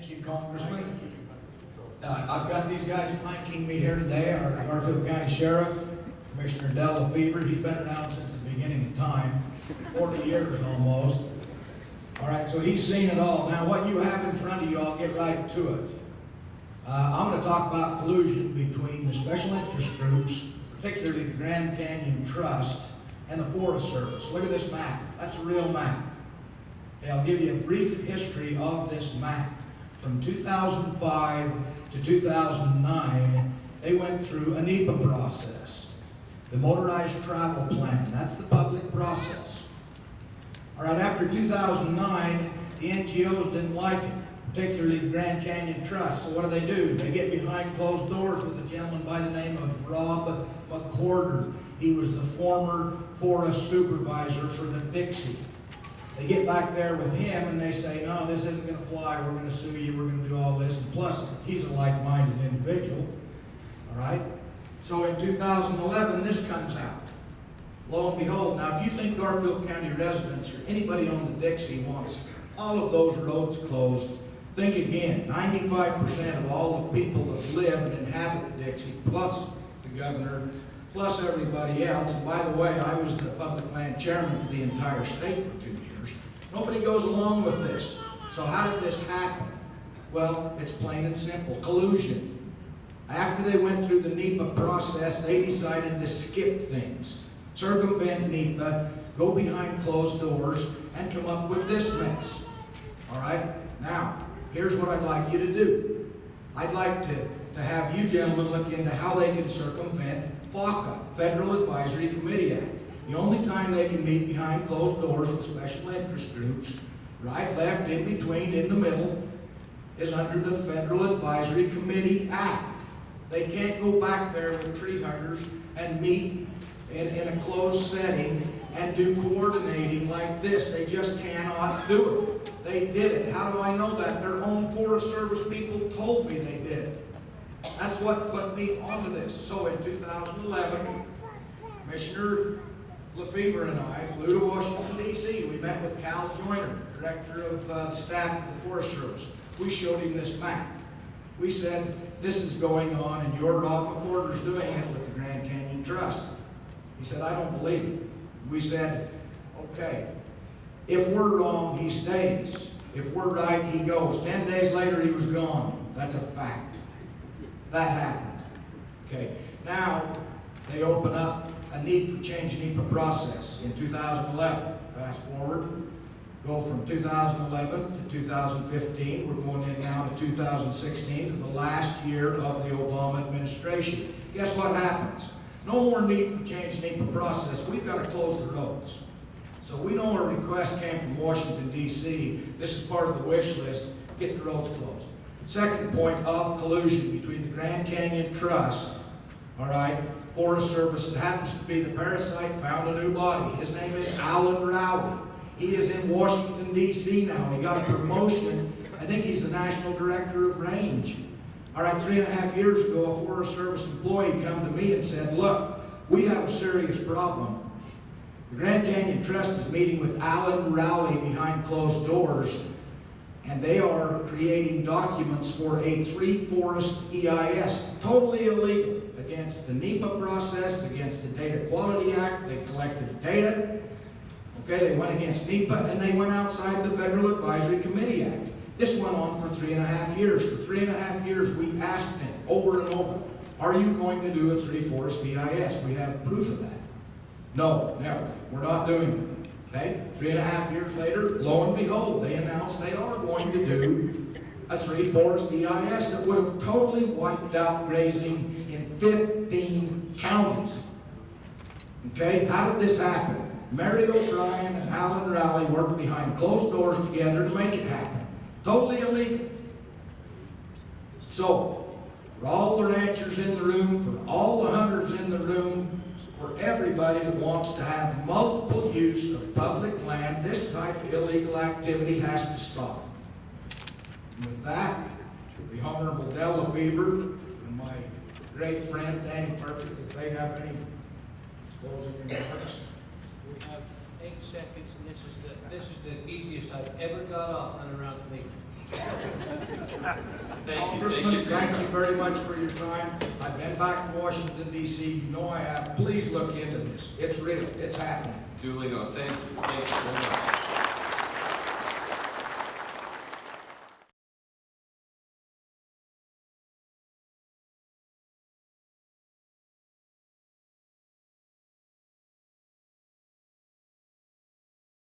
Thank you, Congressman. I've got these guys flanking me here today. Our Garfield County Sheriff, Commissioner Dell Fever. He's been around since the beginning of time, 40 years almost. All right, so he's seen it all. Now, what you have in front of you, I'll get right to it. I'm going to talk about collusion between the special interest groups, particularly the Grand Canyon Trust, and the Forest Service. Look at this map. That's a real map. Okay, I'll give you a brief history of this map. From 2005 to 2009, they went through a NEPA process. The Motorized Travel Plan, that's the public process. All right, after 2009, the NGOs didn't like it, particularly the Grand Canyon Trust. So what do? They get behind closed doors with a gentleman by the name of Rob McCorder. He was the former forest supervisor for the Dixie. They get back there with him and they say, no, this isn't going to fly. We're going to sue you. We're going to do all this. And plus, he's a like-minded individual. All right? So in 2011, this comes out. Lo and behold, now if you think Garfield County residents or anybody on the Dixie wants all of those roads closed, think again. 95% of all the people that live and inhabit the Dixie, plus the governor, plus everybody else. And by the way, I was the public land chairman for the entire state for 2 years. Nobody goes along with this. So how did this happen? Well, it's plain and simple. Collusion. After they went through the NEPA process, they decided to skip things. Circumvent NEPA, go behind closed doors, and come up with this mess. All right? Now, here's what I'd like you to do. I'd like to have you gentlemen look into how they can circumvent FACA, Federal Advisory Committee Act. The only time they can meet behind closed doors with special interest groups, right, left, in between, in the middle, is under the Federal Advisory Committee Act. They can't go back there with tree huggers and meet in a closed setting and do coordinating like this. They just cannot do it. They did it. How do I know that? Their own Forest Service people told me they did it. That's what put me onto this. So in 2011, Commissioner Lefevre and I flew to Washington, D.C. We met with Cal Joyner, Director of the staff of the Forest Service. We showed him this map. We said, this is going on and your Rob McCorder's doing it with the Grand Canyon Trust. He said, I don't believe it. We said, okay, if we're wrong, he stays. If we're right, he goes. 10 days later, he was gone. That's a fact. That happened. Okay, now they open up a need for change NEPA process in 2011. Fast forward, go from 2011 to 2015. We're going in now to 2016, to the last year of the Obama administration. Guess what happens? No more need for change NEPA process. We've got to close the roads. So we know a request came from Washington, D.C. This is part of the wish list. Get the roads closed. Second point of collusion between the Grand Canyon Trust, all right, Forest Service, that happens to be the parasite, found a new body. His name is Alan Rowley. He is in Washington, D.C. now. He got a promotion. I think he's the National Director of Range. All right, 3.5 years ago, a Forest Service employee come to me and said, look, we have a serious problem. The Grand Canyon Trust is meeting with Alan Rowley behind closed doors, and they are creating documents for a three-forest EIS, totally illegal, against the NEPA process, against the Data Quality Act. They collected data. Okay, they went against NEPA, and they went outside the Federal Advisory Committee Act. This went on for 3.5 years. For 3.5 years, we asked them over and over, are you going to do a three-forest EIS? We have proof of that. No, never. We're not doing that. Okay? 3.5 years later, lo and behold, they announced they are going to do a three-forest EIS that would have totally wiped out grazing in 15 counties. Okay? How did this happen? Mary O'Brien and Alan Rowley worked behind closed doors together to make it happen. Totally illegal. So, for all the ranchers in the room, for all the hunters in the room, for everybody that wants to have multiple use of public land, this type of illegal activity has to stop. And with that, the Honorable Dell Lefevre and my great friend Danny Purpose, if they have any closing remarks. We have 8 seconds, and this is the easiest I've ever got off on a round meeting. Congressman, thank you very much for your time. I've been back in Washington, D.C. You know I have. Please look into this. It's real. It's happening. Duly noted. Thank you. Thank you so much.